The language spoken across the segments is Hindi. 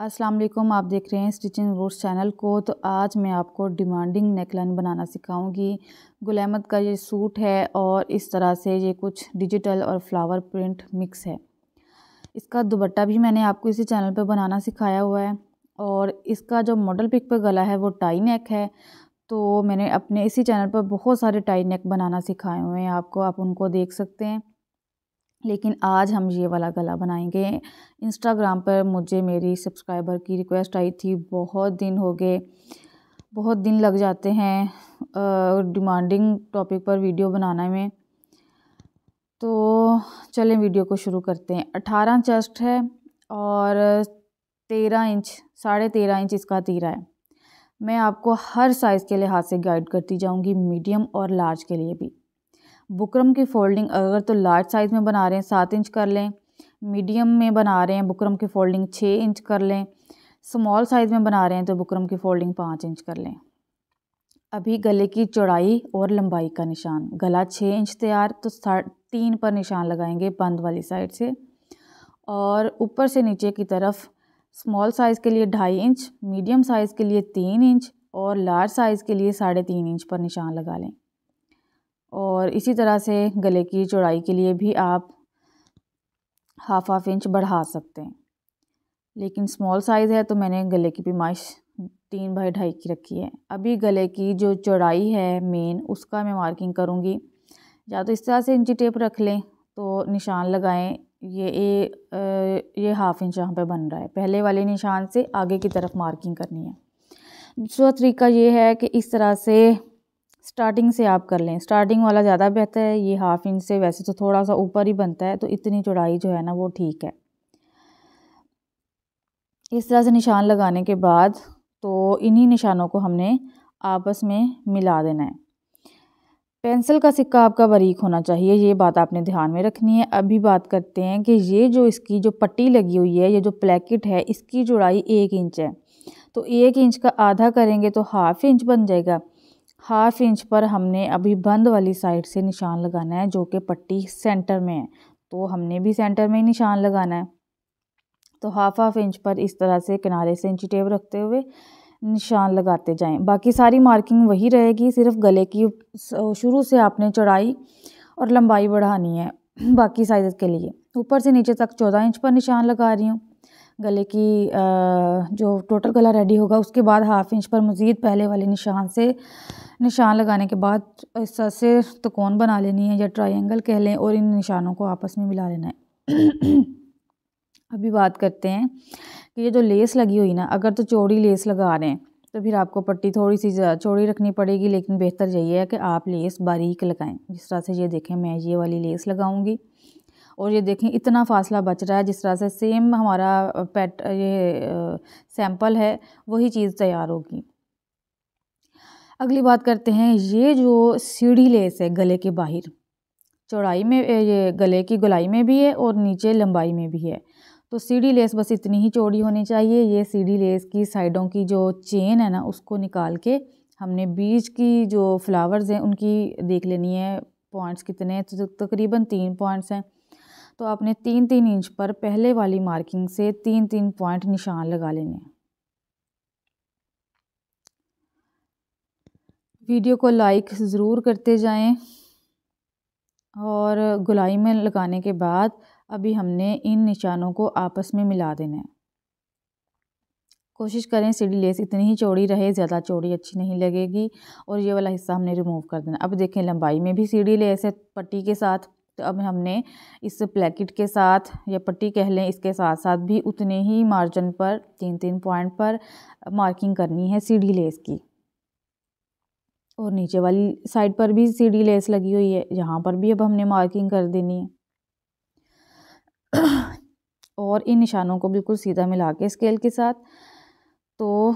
अस्सलाम वालेकुम। आप देख रहे हैं स्टिचिंग रूट्स चैनल को। तो आज मैं आपको डिमांडिंग नेकलाइन बनाना सिखाऊंगी। गुल अहमद का ये सूट है और इस तरह से ये कुछ डिजिटल और फ्लावर प्रिंट मिक्स है। इसका दुपट्टा भी मैंने आपको इसी चैनल पर बनाना सिखाया हुआ है और इसका जो मॉडल पिक पर गला है वो टाई नेक है। तो मैंने अपने इसी चैनल पर बहुत सारे टाई नेक बनाना सिखाए हुए हैं आपको, आप उनको देख सकते हैं। लेकिन आज हम ये वाला गला बनाएंगे। इंस्टाग्राम पर मुझे मेरी सब्सक्राइबर की रिक्वेस्ट आई थी, बहुत दिन हो गए, बहुत दिन लग जाते हैं डिमांडिंग टॉपिक पर वीडियो बनाने में। तो चलें वीडियो को शुरू करते हैं। 18 चेस्ट है और 13 इंच 13.5 इंच इसका तीरा है। मैं आपको हर साइज़ के लिहाज से गाइड करती जाऊंगी, मीडियम और लार्ज के लिए भी। बुकरम की फ़ोल्डिंग अगर तो लार्ज साइज़ में बना रहे हैं 7 इंच कर लें, मीडियम में बना रहे हैं बुकरम की फ़ोल्डिंग 6 इंच कर लें, स्मॉल साइज़ में बना रहे हैं तो बुकरम की फ़ोल्डिंग 5 इंच कर लें। अभी गले की चौड़ाई और लंबाई का निशान, गला 6 इंच तैयार, तो 3 पर निशान लगाएंगे बंद वाली साइड से और ऊपर से नीचे की तरफ स्मॉल साइज़ के लिए 2.5 इंच, मीडियम साइज़ के लिए 3 इंच और लार्ज साइज़ के लिए 3.5 इंच पर निशान लगा लें। और इसी तरह से गले की चौड़ाई के लिए भी आप हाफ इंच बढ़ा सकते हैं। लेकिन स्मॉल साइज़ है तो मैंने गले की पैमाइश 3/2.5 की रखी है। अभी गले की जो चौड़ाई है मेन, उसका मैं मार्किंग करूँगी। या तो इस तरह से इंची टेप रख लें तो निशान लगाएं। ये हाफ इंच यहाँ पे बन रहा है, पहले वाले निशान से आगे की तरफ मार्किंग करनी है। दूसरा तरीका ये है कि इस तरह से स्टार्टिंग से आप कर लें, स्टार्टिंग वाला ज़्यादा बेहतर है। ये हाफ इंच से वैसे तो थोड़ा सा ऊपर ही बनता है, तो इतनी चौड़ाई जो है ना वो ठीक है। इस तरह से निशान लगाने के बाद तो इन्हीं निशानों को हमने आपस में मिला देना है। पेंसिल का सिक्का आपका बारीक होना चाहिए, ये बात आपने ध्यान में रखनी है। अभी बात करते हैं कि ये जो इसकी जो पट्टी लगी हुई है, ये जो प्लेकेट है, इसकी चौड़ाई 1 इंच है। तो 1 इंच का आधा करेंगे तो हाफ इंच बन जाएगा। हाफ इंच पर हमने अभी बंद वाली साइड से निशान लगाना है जो कि पट्टी सेंटर में है, तो हमने भी सेंटर में ही निशान लगाना है। तो हाफ इंच पर इस तरह से किनारे से इंची टेप रखते हुए निशान लगाते जाएं। बाकी सारी मार्किंग वही रहेगी, सिर्फ गले की शुरू से आपने चौड़ाई और लंबाई बढ़ानी है बाकी साइज़ के लिए। ऊपर से नीचे तक 14 इंच पर निशान लगा रही हूँ। गले की जो टोटल गला रेडी होगा उसके बाद हाफ इंच पर मज़ीद पहले वाले निशान से निशान लगाने के बाद इस तरह से त्रिकोण बना लेनी है या ट्रायंगल कह लें और इन निशानों को आपस में मिला लेना है। अभी बात करते हैं कि ये जो लेस लगी हुई ना, अगर तो चौड़ी लेस लगा रहे हैं तो फिर आपको पट्टी थोड़ी सी चौड़ी रखनी पड़ेगी, लेकिन बेहतर यही है कि आप लेस बारीक लगाएं। जिस तरह से ये देखें, मैं ये वाली लेस लगाऊंगी और ये देखें इतना फासला बच रहा है। जिस तरह से सेम हमारा सैंपल है वही चीज़ तैयार होगी। अगली बात करते हैं, ये जो सीढ़ी लेस है गले के बाहर चौड़ाई में, ये गले की गोलाई में भी है और नीचे लंबाई में भी है। तो सीढ़ी लेस बस इतनी ही चौड़ी होनी चाहिए। ये सीढ़ी लेस की साइडों की जो चेन है ना, उसको निकाल के हमने बीच की जो फ्लावर्स हैं उनकी देख लेनी है पॉइंट्स कितने हैं। तो तकरीबन 3 पॉइंट्स हैं, तो आपने 3-3 इंच पर पहले वाली मार्किंग से 3-3 पॉइंट निशान लगा लेने हैं। वीडियो को लाइक ज़रूर करते जाएं और गोलाई में लगाने के बाद अभी हमने इन निशानों को आपस में मिला देना है। कोशिश करें सीढ़ी लेस इतनी ही चौड़ी रहे, ज़्यादा चौड़ी अच्छी नहीं लगेगी। और ये वाला हिस्सा हमने रिमूव कर देना। अब देखें लंबाई में भी सीढ़ी लेस है पट्टी के साथ, तो अब हमने इस प्लेकेट के साथ या पट्टी कह लें, इसके साथ साथ भी उतने ही मार्जिन पर 3-3 पॉइंट पर मार्किंग करनी है सीढ़ी लेस की। और नीचे वाली साइड पर भी सीढ़ी लेस लगी हुई है, यहाँ पर भी अब हमने मार्किंग कर देनी है। और इन निशानों को बिल्कुल सीधा मिला के स्केल के साथ तो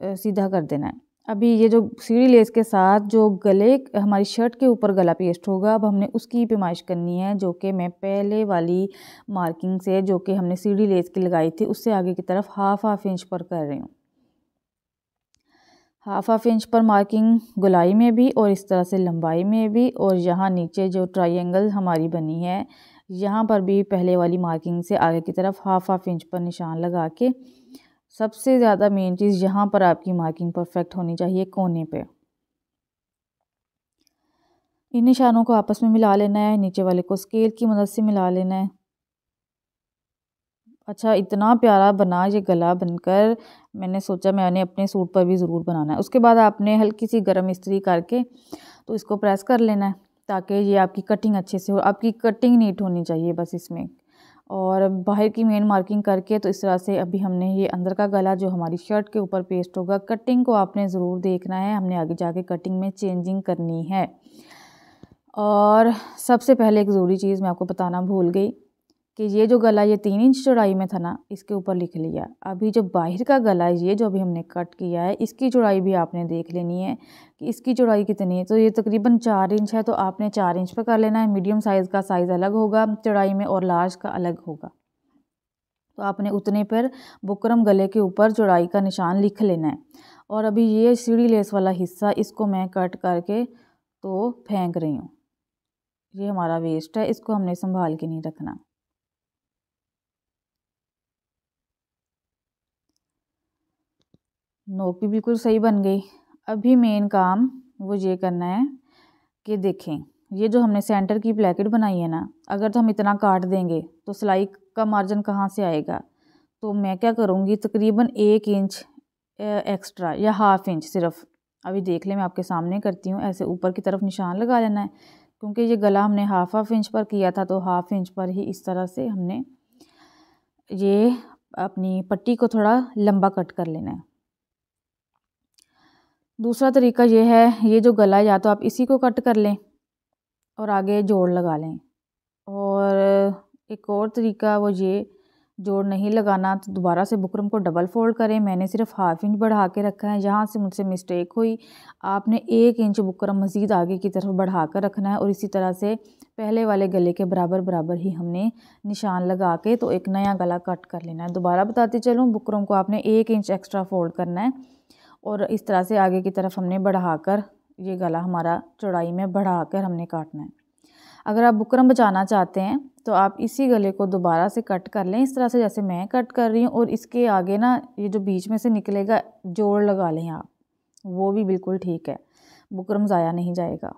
सीधा कर देना है। अभी ये जो सीढ़ी लेस के साथ जो गले हमारी शर्ट के ऊपर गला पेस्ट होगा, अब हमने उसकी पैमाइश करनी है, जो कि मैं पहले वाली मार्किंग से जो कि हमने सीढ़ी लेस की लगाई थी उससे आगे की तरफ हाफ इंच पर कर रही हूँ। हाफ इंच पर मार्किंग गोलाई में भी और इस तरह से लंबाई में भी। और यहाँ नीचे जो ट्रायंगल हमारी बनी है यहाँ पर भी पहले वाली मार्किंग से आगे की तरफ हाफ इंच पर निशान लगा के, सबसे ज़्यादा मेन चीज़ यहाँ पर आपकी मार्किंग परफेक्ट होनी चाहिए कोने पे। इन निशानों को आपस में मिला लेना है, नीचे वाले को स्केल की मदद से मिला लेना है। अच्छा, इतना प्यारा बना ये गला बनकर, मैंने सोचा मैंने अपने सूट पर भी ज़रूर बनाना है। उसके बाद आपने हल्की सी गर्म इस्त्री करके तो इसको प्रेस कर लेना है ताकि ये आपकी कटिंग अच्छे से हो। आपकी कटिंग नीट होनी चाहिए बस इसमें। और बाहर की मेन मार्किंग करके तो इस तरह से अभी हमने ये अंदर का गला जो हमारी शर्ट के ऊपर पेस्ट होगा, कटिंग को आपने ज़रूर देखना है, हमने आगे जाके कटिंग में चेंजिंग करनी है। और सबसे पहले एक ज़रूरी चीज़ मैं आपको बताना भूल गई कि ये जो गला ये 3 इंच चौड़ाई में था ना, इसके ऊपर लिख लिया। अभी जो बाहर का गला है, ये जो अभी हमने कट किया है, इसकी चौड़ाई भी आपने देख लेनी है कि इसकी चौड़ाई कितनी है। तो ये तकरीबन 4 इंच है, तो आपने 4 इंच पर कर लेना है। मीडियम साइज़ का साइज़ अलग होगा चौड़ाई में और लार्ज का अलग होगा, तो आपने उतने पर बुकरम गले के ऊपर चौड़ाई का निशान लिख लेना है। और अभी ये सीढ़ी लेस वाला हिस्सा, इसको मैं कट करके तो फेंक रही हूँ। ये हमारा वेस्ट है, इसको हमने संभाल के नहीं रखना। नोक भी बिल्कुल सही बन गई। अभी मेन काम वो ये करना है कि देखें, ये जो हमने सेंटर की प्लेकेट बनाई है ना, अगर तो हम इतना काट देंगे तो सिलाई का मार्जिन कहाँ से आएगा। तो मैं क्या करूँगी, तकरीबन 1 इंच एक्स्ट्रा या हाफ इंच सिर्फ, अभी देख लें मैं आपके सामने करती हूँ। ऐसे ऊपर की तरफ निशान लगा लेना है, क्योंकि ये गला हमने हाफ इंच पर किया था, तो हाफ इंच पर ही इस तरह से हमने ये अपनी पट्टी को थोड़ा लंबा कट कर लेना है। दूसरा तरीका ये है, ये जो गला है या तो आप इसी को कट कर लें और आगे जोड़ लगा लें, और एक और तरीका वो ये, जोड़ नहीं लगाना तो दोबारा से बुकरम को डबल फोल्ड करें। मैंने सिर्फ हाफ इंच बढ़ा के रखा है, यहाँ से मुझसे मिस्टेक हुई। आपने 1 इंच बुकरम मज़ीद आगे की तरफ बढ़ा कर रखना है, और इसी तरह से पहले वाले गले के बराबर बराबर ही हमने निशान लगा के तो एक नया गला कट कर लेना है। दोबारा बताती चलूँ, बुकरम को आपने 1 इंच एक्स्ट्रा फोल्ड करना है और इस तरह से आगे की तरफ हमने बढ़ाकर, ये गला हमारा चौड़ाई में बढ़ाकर हमने काटना है। अगर आप बुकरम बचाना चाहते हैं तो आप इसी गले को दोबारा से कट कर लें, इस तरह से जैसे मैं कट कर रही हूँ, और इसके आगे ना ये जो बीच में से निकलेगा जोड़ लगा लें आप, वो भी बिल्कुल ठीक है, बुकरम ज़ाया नहीं जाएगा।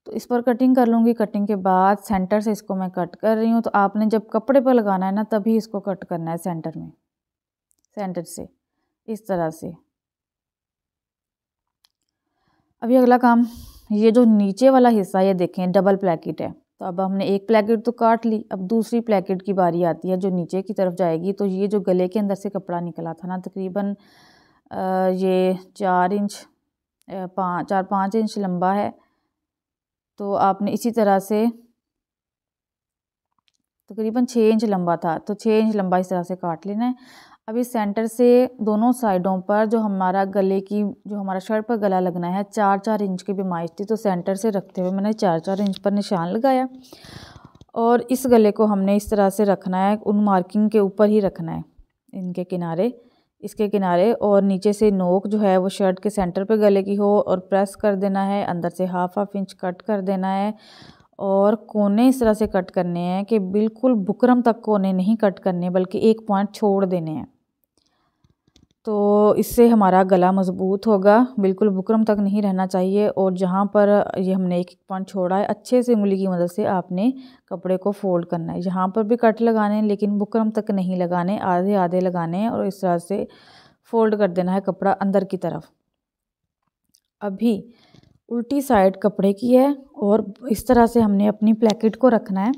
तो इस पर कटिंग कर लूँगी। कटिंग के बाद सेंटर से इसको मैं कट कर रही हूँ, तो आपने जब कपड़े पर लगाना है ना, तभी इसको कट करना है सेंटर में, सेंटर से इस तरह से। अभी अगला काम, ये जो नीचे वाला हिस्सा ये देखें डबल प्लेकेट है, तो अब हमने एक प्लेकेट तो काट ली, अब दूसरी प्लेकेट की बारी आती है जो नीचे की तरफ जाएगी। तो ये जो गले के अंदर से कपड़ा निकला था ना, तकरीबन ये 4 इंच 4-5 इंच लंबा है, तो आपने इसी तरह से तकरीबन 6 इंच लंबा था, तो 6 इंच लंबा इस तरह से काट लेना है। अभी सेंटर से दोनों साइडों पर जो हमारा गले की, जो हमारा शर्ट पर गला लगना है, 4-4 इंच की पैमाइश थी, तो सेंटर से रखते हुए मैंने 4-4 इंच पर निशान लगाया, और इस गले को हमने इस तरह से रखना है, उन मार्किंग के ऊपर ही रखना है, इनके किनारे, इसके किनारे, और नीचे से नोक जो है वो शर्ट के सेंटर पे गले की हो, और प्रेस कर देना है, अंदर से हाफ इंच कट कर देना है, और कोने इस तरह से कट करने हैं कि बिल्कुल बुकरम तक कोने नहीं कट करने, बल्कि एक पॉइंट छोड़ देने हैं। तो इससे हमारा गला मज़बूत होगा, बिल्कुल बुकरम तक नहीं रहना चाहिए। और जहाँ पर ये हमने एक पॉइंट छोड़ा है, अच्छे से उंगली की मदद से आपने कपड़े को फोल्ड करना है। यहाँ पर भी कट लगाने हैं, लेकिन बुकरम तक नहीं लगाने, आधे आधे लगाने हैं, और इस तरह से फोल्ड कर देना है कपड़ा अंदर की तरफ। अभी उल्टी साइड कपड़े की है, और इस तरह से हमने अपनी प्लेकेट को रखना है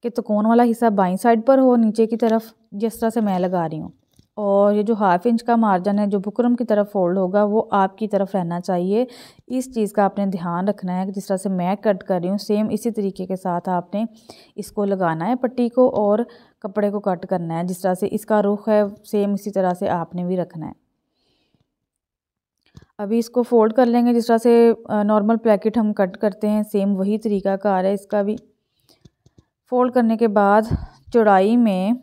कि तकोन वाला हिस्सा बाईं साइड पर हो नीचे की तरफ, जिस तरह से मैं लगा रही हूँ। और ये जो हाफ इंच का मार्जिन है जो बुकरम की तरफ फोल्ड होगा, वो आपकी तरफ रहना चाहिए। इस चीज़ का आपने ध्यान रखना है कि जिस तरह से मैं कट कर रही हूँ, सेम इसी तरीके के साथ आपने इसको लगाना है पट्टी को, और कपड़े को कट करना है। जिस तरह से इसका रुख है, सेम इसी तरह से आपने भी रखना है। अभी इसको फोल्ड कर लेंगे, जिस तरह से नॉर्मल प्लेकेट हम कट करते हैं, सेम वही तरीका कार है इसका भी। फोल्ड करने के बाद चौड़ाई में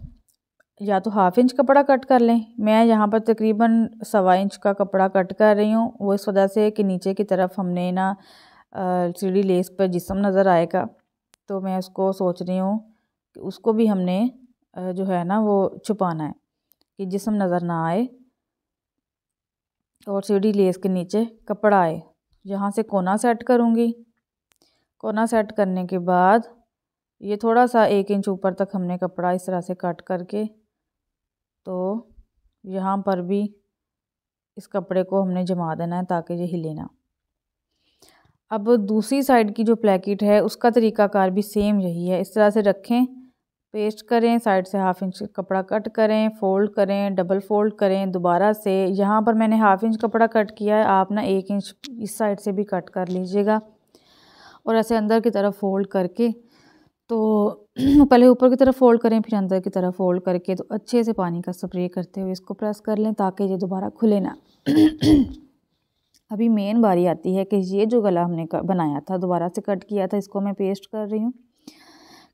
या तो हाफ इंच कपड़ा कट कर लें, मैं यहाँ पर तकरीबन 1.25 इंच का कपड़ा कट कर रही हूँ, वो इस वजह से कि नीचे की तरफ हमने ना सीढ़ी लेस पर जिस्म नज़र आएगा, तो मैं उसको सोच रही हूँ कि उसको भी हमने जो है ना वो छुपाना है कि जिस्म नज़र ना आए और सीढ़ी लेस के नीचे कपड़ा आए। यहाँ से कोना सेट करूँगी। कोना सेट करने के बाद ये थोड़ा सा 1 इंच ऊपर तक हमने कपड़ा इस तरह से कट करके, तो यहाँ पर भी इस कपड़े को हमने जमा देना है ताकि ये हिले ना। अब दूसरी साइड की जो प्लेकिट है उसका तरीकाकार भी सेम यही है। इस तरह से रखें, पेस्ट करें, साइड से 1/2 इंच कपड़ा कट करें, फोल्ड करें, डबल फोल्ड करें दोबारा से। यहाँ पर मैंने 1/2 इंच कपड़ा कट किया है, आप ना 1 इंच इस साइड से भी कट कर लीजिएगा और ऐसे अंदर की तरफ फोल्ड करके, तो पहले ऊपर की तरफ फोल्ड करें फिर अंदर की तरफ फोल्ड करके, तो अच्छे से पानी का स्प्रे करते हुए इसको प्रेस कर लें ताकि ये दोबारा खुले ना। अभी मेन बारी आती है कि ये जो गला हमने बनाया था, दोबारा से कट किया था, इसको मैं पेस्ट कर रही हूँ।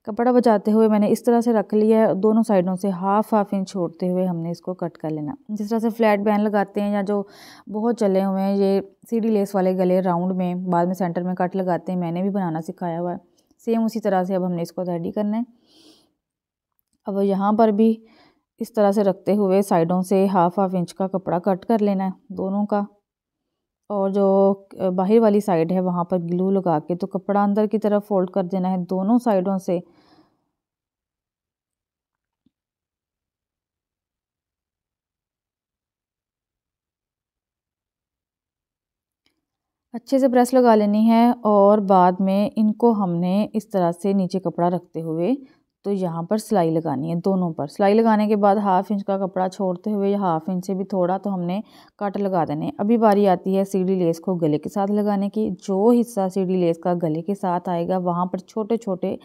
कपड़ा बचाते हुए मैंने इस तरह से रख लिया है, दोनों साइडों से 1/2 इंच छोड़ते हुए हमने इसको कट कर लेना। जिस तरह से फ्लैट बैन लगाते हैं या जो बहुत चले हुए हैं ये सीढ़ी लेस वाले गले राउंड में बाद में सेंटर में कट लगाते हैं, मैंने भी बनाना सिखाया हुआ है, सेम उसी तरह से अब हमने इसको रेडी करना है। अब यहाँ पर भी इस तरह से रखते हुए साइडों से 1/2 इंच का कपड़ा कट कर लेना है दोनों का, और जो बाहर वाली साइड है वहाँ पर ग्लू लगा के तो कपड़ा अंदर की तरफ फोल्ड कर देना है दोनों साइडों से। अच्छे से प्रेस लगा लेनी है और बाद में इनको हमने इस तरह से नीचे कपड़ा रखते हुए तो यहाँ पर सिलाई लगानी है दोनों पर। सिलाई लगाने के बाद 1/2 इंच का कपड़ा छोड़ते हुए या 1/2 इंच से भी थोड़ा तो हमने कट लगा देने। अभी बारी आती है सीढ़ी लेस को गले के साथ लगाने की। जो हिस्सा सीढ़ी लेस का गले के साथ आएगा वहाँ पर छोटे छोटे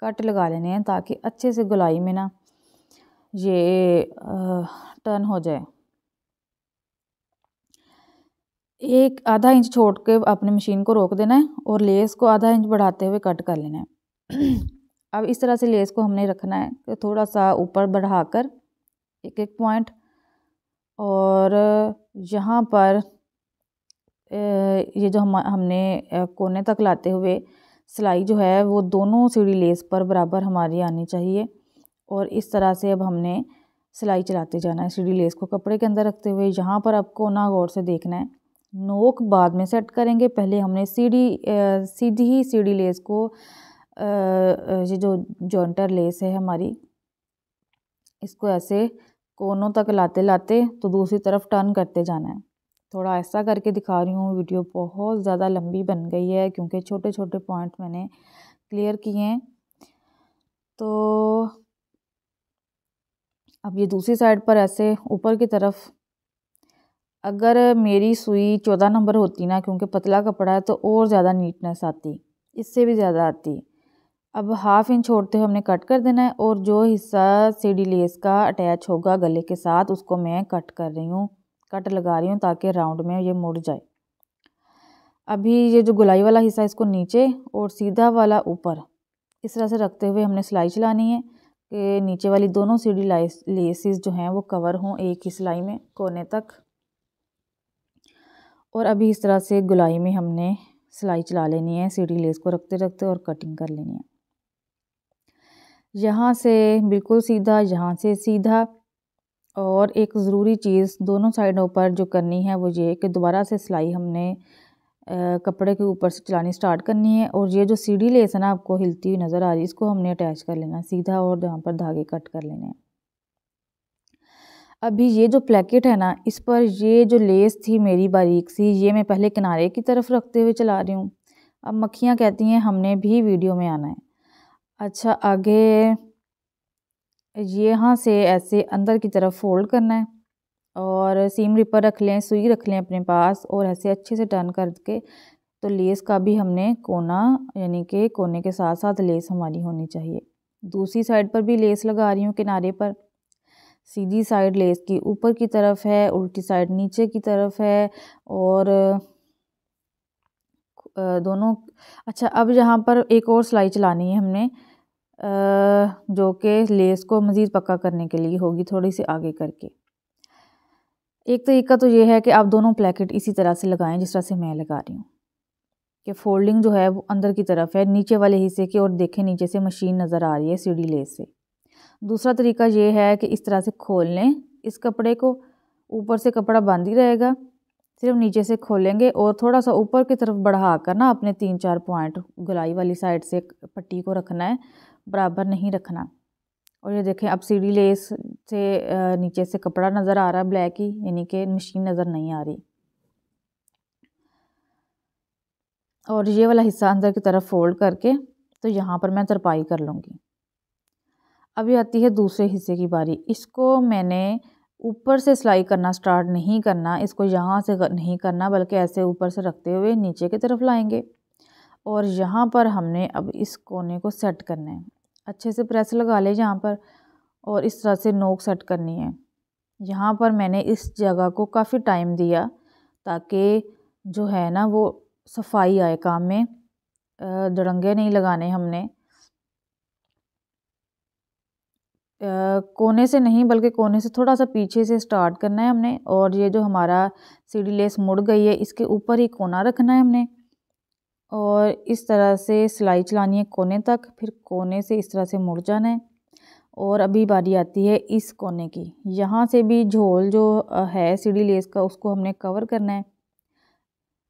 कट लगा लेने हैं ताकि अच्छे से गोलाई में ना ये टर्न हो जाए। 1/2 इंच छोड़ के अपनी मशीन को रोक देना है और लेस को 1/2 इंच बढ़ाते हुए कट कर लेना है। अब इस तरह से लेस को हमने रखना है कि थोड़ा सा ऊपर बढ़ाकर एक पॉइंट, और यहाँ पर ये जो हमने कोने तक लाते हुए सिलाई जो है वो दोनों सीढ़ी लेस पर बराबर हमारी आनी चाहिए। और इस तरह से अब हमने सिलाई चलाते जाना है सीढ़ी लेस को कपड़े के अंदर रखते हुए। यहाँ पर आपको ना गौर से देखना है, नोक बाद में सेट करेंगे, पहले हमने सीधी ही सीढ़ी लेस को ये जो जॉइंटर लेस है हमारी, इसको ऐसे कोनों तक लाते लाते तो दूसरी तरफ टर्न करते जाना है। थोड़ा ऐसा करके दिखा रही हूँ, वीडियो बहुत ज़्यादा लंबी बन गई है क्योंकि छोटे छोटे पॉइंट मैंने क्लियर किए हैं। तो अब ये दूसरी साइड पर ऐसे ऊपर की तरफ, अगर मेरी सुई 14 नंबर होती ना, क्योंकि पतला कपड़ा है तो और ज़्यादा नीटनेस आती, इससे भी ज़्यादा आती। अब 1/2 इंच छोड़ते हुए हमने कट कर देना है और जो हिस्सा सीढ़ी लेस का अटैच होगा गले के साथ उसको मैं कट कर रही हूँ, कट लगा रही हूँ ताकि राउंड में ये मुड़ जाए। अभी ये जो गुलाई वाला हिस्सा इसको नीचे और सीधा वाला ऊपर इस तरह से रखते हुए हमने सिलाई चलानी है कि नीचे वाली दोनों सीढ़ी लेसेस जो हैं वो कवर हों एक ही सिलाई में कोने तक। और अभी इस तरह से गुलाई में हमने सिलाई चला लेनी है सीढ़ी लेस को रखते रखते और कटिंग कर लेनी है। यहाँ से बिल्कुल सीधा, यहाँ से सीधा। और एक ज़रूरी चीज़ दोनों साइडों पर जो करनी है वो ये कि दोबारा से सिलाई हमने कपड़े के ऊपर से चलानी स्टार्ट करनी है और ये जो सीढ़ी लेस है ना आपको हिलती हुई नज़र आ रही है, इसको हमने अटैच कर लेना सीधा और यहाँ पर धागे कट कर लेने हैं। अभी ये जो प्लेकेट है ना, इस पर ये जो लेस थी मेरी बारीक सी, ये मैं पहले किनारे की तरफ रखते हुए चला रही हूँ। अब मक्खियाँ कहती हैं हमने भी वीडियो में आना है। अच्छा, आगे ये यहाँ से ऐसे अंदर की तरफ फोल्ड करना है और सीम रिपर रख लें, सुई रख लें अपने पास और ऐसे अच्छे से टर्न करके तो लेस का भी हमने कोना, यानी कि कोने के साथ साथ लेस हमारी होनी चाहिए। दूसरी साइड पर भी लेस लगा रही हूँ किनारे पर। सीधी साइड लेस की ऊपर की तरफ है, उल्टी साइड नीचे की तरफ है और दोनों। अच्छा, अब यहाँ पर एक और सिलाई चलानी है हमने जो कि लेस को मज़ीद पक्का करने के लिए होगी, थोड़ी सी आगे करके। एक तरीका तो ये है कि आप दोनों प्लेकेट इसी तरह से लगाएं जिस तरह से मैं लगा रही हूँ। कि फोल्डिंग जो है वो अंदर की तरफ है नीचे वाले हिस्से की, और देखें नीचे से मशीन नज़र आ रही है सीढ़ी लेस से। दूसरा तरीका ये है कि इस तरह से खोल लें इस कपड़े को, ऊपर से कपड़ा बंद ही रहेगा, सिर्फ नीचे से खोलेंगे और थोड़ा सा ऊपर की तरफ बढ़ा कर ना अपने 3-4 पॉइंट गोलाई वाली साइड से पट्टी को रखना है, बराबर नहीं रखना। और ये देखें अब सीढ़ी लेस से नीचे से कपड़ा नज़र आ रहा है ब्लैक ही, यानी कि मशीन नज़र नहीं आ रही। और ये वाला हिस्सा अंदर की तरफ फोल्ड करके तो यहाँ पर मैं तरपाई कर लूँगी। अभी आती है दूसरे हिस्से की बारी। इसको मैंने ऊपर से सिलाई करना स्टार्ट नहीं करना, इसको यहाँ से नहीं करना, बल्कि ऐसे ऊपर से रखते हुए नीचे की तरफ लाएंगे। और यहाँ पर हमने अब इस कोने को सेट करना है, अच्छे से प्रेस लगा ले यहाँ पर, और इस तरह से नोक सेट करनी है। यहाँ पर मैंने इस जगह को काफ़ी टाइम दिया ताकि जो है ना वो सफाई आए काम में, दड़ंगे नहीं लगाने हमने, कोने से नहीं बल्कि कोने से थोड़ा सा पीछे से स्टार्ट करना है हमने। और ये जो हमारा सीढ़ी लेस मुड़ गई है इसके ऊपर ही कोना रखना है हमने, और इस तरह से सिलाई चलानी है कोने तक, फिर कोने से इस तरह से मुड़ जाना है। और अभी बारी आती है इस कोने की, यहाँ से भी झोल जो है सीढ़ी लेस का उसको हमने कवर करना है,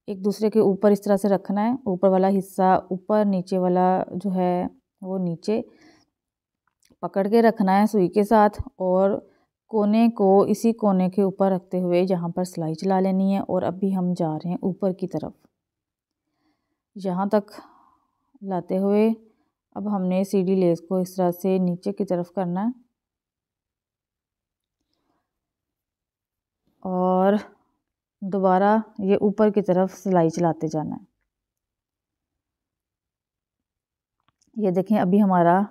एक दूसरे के ऊपर इस तरह से रखना है, ऊपर वाला हिस्सा ऊपर, नीचे वाला जो है वो नीचे पकड़ के रखना है सुई के साथ, और कोने को इसी कोने के ऊपर रखते हुए यहाँ पर सिलाई चला लेनी है। और अभी हम जा रहे हैं ऊपर की तरफ, यहाँ तक लाते हुए अब हमने सीढ़ी लेस को इस तरह से नीचे की तरफ करना है और दोबारा ये ऊपर की तरफ सिलाई चलाते जाना है। ये देखें अभी हमारा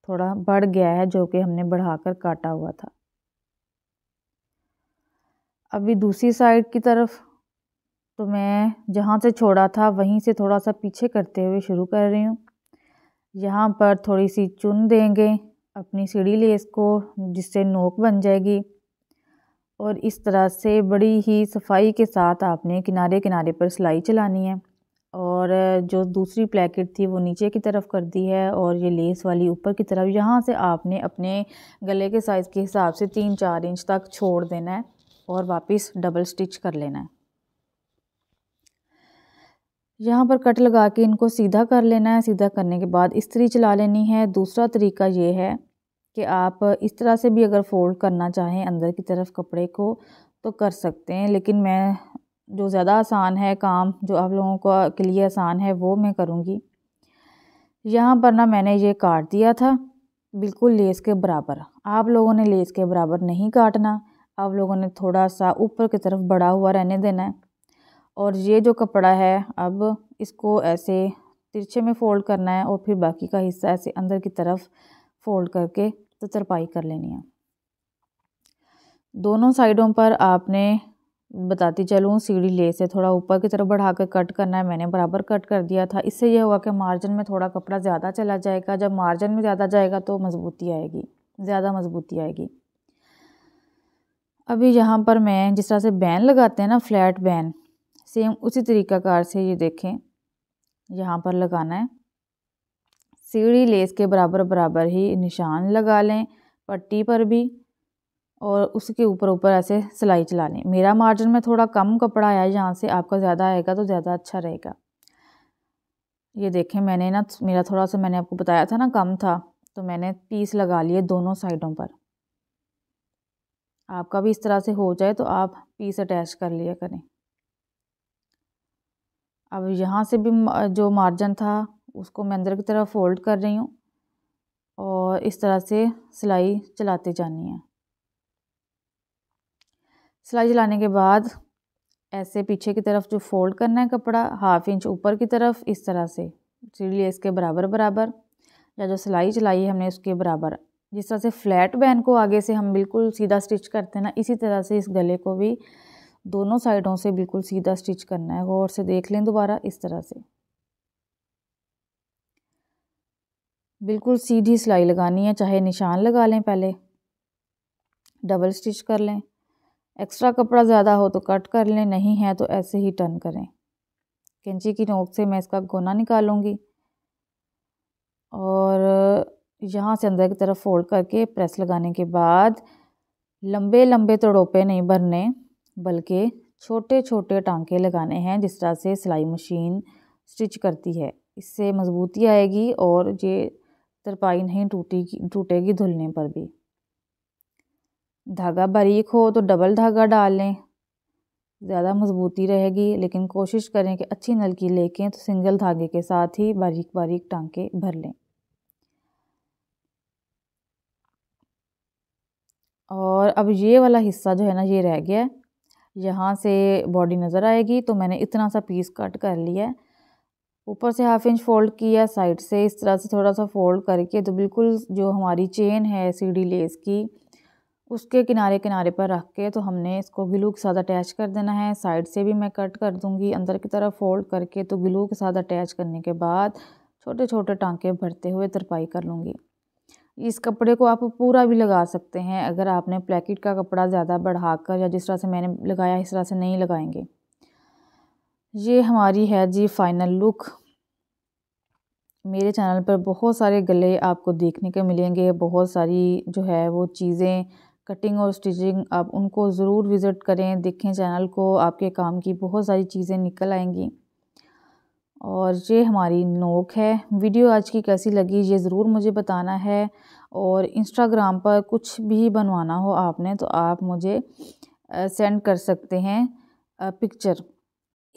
थोड़ा बढ़ गया है, जो कि हमने बढ़ाकर काटा हुआ था। अभी दूसरी साइड की तरफ तो मैं जहाँ से छोड़ा था वहीं से थोड़ा सा पीछे करते हुए शुरू कर रही हूँ। यहाँ पर थोड़ी सी चुन देंगे अपनी सीढ़ी लेस को, जिससे नोक बन जाएगी। और इस तरह से बड़ी ही सफाई के साथ आपने किनारे किनारे पर सिलाई चलानी है। और जो दूसरी प्लेकेट थी वो नीचे की तरफ कर दी है, और ये लेस वाली ऊपर की तरफ। यहाँ से आपने अपने गले के साइज़ के हिसाब से 3-4 इंच तक छोड़ देना है और वापस डबल स्टिच कर लेना है। यहाँ पर कट लगा के इनको सीधा कर लेना है। सीधा करने के बाद इस्त्री चला लेनी है। दूसरा तरीका ये है कि आप इस तरह से भी अगर फोल्ड करना चाहें अंदर की तरफ कपड़े को तो कर सकते हैं, लेकिन मैं जो ज़्यादा आसान है काम, जो आप लोगों को के लिए आसान है, वो मैं करूँगी। यहाँ पर ना मैंने ये काट दिया था बिल्कुल लेस के बराबर। आप लोगों ने लेस के बराबर नहीं काटना, आप लोगों ने थोड़ा सा ऊपर की तरफ बढ़ा हुआ रहने देना है। और ये जो कपड़ा है अब इसको ऐसे तिरछे में फ़ोल्ड करना है, और फिर बाकी का हिस्सा ऐसे अंदर की तरफ फ़ोल्ड करके तो तरपाई कर लेनी है। दोनों साइडों पर आपने, बताती चलूँ, सीढ़ी लेस से थोड़ा ऊपर की तरफ बढ़ाकर कट करना है। मैंने बराबर कट कर दिया था। इससे यह हुआ कि मार्जिन में थोड़ा कपड़ा ज़्यादा चला जाएगा। जब मार्जिन में ज़्यादा जाएगा तो मज़बूती आएगी, ज़्यादा मज़बूती आएगी। अभी यहाँ पर मैं जिस तरह से बैन लगाते हैं ना, फ्लैट बैन, सेम उसी तरीक़ाकार से ये देखें यहाँ पर लगाना है। सीढ़ी लेस के बराबर बराबर ही निशान लगा लें पट्टी पर भी, और उसके ऊपर ऊपर ऐसे सिलाई चला लें। मेरा मार्जिन में थोड़ा कम कपड़ा आया है, यहाँ से आपका ज़्यादा आएगा तो ज़्यादा अच्छा रहेगा। ये देखें मैंने ना, मेरा थोड़ा सा, मैंने आपको बताया था ना कम था, तो मैंने पीस लगा लिए दोनों साइडों पर। आपका भी इस तरह से हो जाए तो आप पीस अटैच कर लिया करें। अब यहाँ से भी जो मार्जिन था उसको मैं अंदर की तरफ फोल्ड कर रही हूँ, और इस तरह से सिलाई चलाते जानी है। सिलाई चलाने के बाद ऐसे पीछे की तरफ जो फोल्ड करना है कपड़ा 1/2 इंच ऊपर की तरफ, इस तरह से सीढ़ी लेस के बराबर बराबर, या जो सिलाई चलाई है हमने उसके बराबर। जिस तरह से फ्लैट बैन को आगे से हम बिल्कुल सीधा स्टिच करते हैं ना, इसी तरह से इस गले को भी दोनों साइडों से बिल्कुल सीधा स्टिच करना है। गौर से देख लें दोबारा, इस तरह से बिल्कुल सीधी सिलाई लगानी है। चाहे निशान लगा लें, पहले डबल स्टिच कर लें, एक्स्ट्रा कपड़ा ज़्यादा हो तो कट कर लें, नहीं है तो ऐसे ही टर्न करें। कैंची की नोक से मैं इसका गोना निकालूंगी और यहाँ से अंदर की तरफ फोल्ड करके प्रेस लगाने के बाद लंबे लंबे तड़ोपे नहीं भरने, बल्कि छोटे छोटे टांके लगाने हैं जिस तरह से सिलाई मशीन स्टिच करती है। इससे मज़बूती आएगी और ये तरपाई नहीं टूटेगी धुलने पर भी। धागा बारीक हो तो डबल धागा डाल लें, ज़्यादा मज़बूती रहेगी, लेकिन कोशिश करें कि अच्छी नलकी लेके तो सिंगल धागे के साथ ही बारीक बारीक टांके भर लें। और अब ये वाला हिस्सा जो है ना ये रह गया है, यहाँ से बॉडी नज़र आएगी तो मैंने इतना सा पीस कट कर लिया है। ऊपर से 1/2 इंच फोल्ड किया, साइड से इस तरह से थोड़ा सा फोल्ड करके तो बिल्कुल जो हमारी चेन है सीढ़ी लेस की उसके किनारे किनारे पर रख के तो हमने इसको ग्लू के साथ अटैच कर देना है। साइड से भी मैं कट कर दूंगी, अंदर की तरफ फोल्ड करके तो ग्लू के साथ अटैच करने के बाद छोटे छोटे टांके भरते हुए तरपाई कर लूँगी। इस कपड़े को आप पूरा भी लगा सकते हैं, अगर आपने प्लेकेट का कपड़ा ज़्यादा बढ़ाकर या जिस तरह से मैंने लगाया इस तरह से नहीं लगाएंगे। ये हमारी है जी फाइनल लुक। मेरे चैनल पर बहुत सारे गले आपको देखने को मिलेंगे, बहुत सारी जो है वो चीज़ें कटिंग और स्टिचिंग, आप उनको ज़रूर विज़िट करें, देखें चैनल को, आपके काम की बहुत सारी चीज़ें निकल आएंगी। और ये हमारी नोक है। वीडियो आज की कैसी लगी ये ज़रूर मुझे बताना है। और इंस्टाग्राम पर कुछ भी बनवाना हो आपने तो आप मुझे सेंड कर सकते हैं पिक्चर।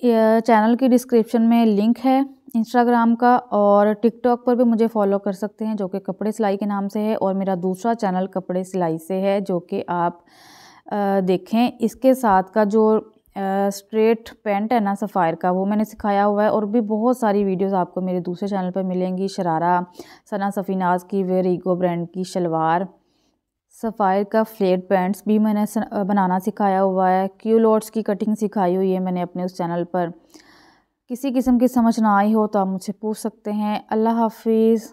चैनल की डिस्क्रिप्शन में लिंक है इंस्टाग्राम का, और टिकटॉक पर भी मुझे फॉलो कर सकते हैं जो कि कपड़े सिलाई के नाम से है, और मेरा दूसरा चैनल कपड़े सिलाई से है जो कि आप देखें। इसके साथ का जो स्ट्रेट पैंट है ना सफ़ायर का, वो मैंने सिखाया हुआ है, और भी बहुत सारी वीडियोस आपको मेरे दूसरे चैनल पर मिलेंगी। शरारा, सना सफ़ीनाज की वेयर ईगो ब्रांड की शलवार, सफ़ायर का फ्लेट पैंट्स भी मैंने बनाना सिखाया हुआ है। क्यूलोट्स की कटिंग सिखाई हुई है मैंने अपने उस चैनल पर। किसी किस्म की समझ ना आई हो तो आप मुझसे पूछ सकते हैं। अल्लाह हाफिज़।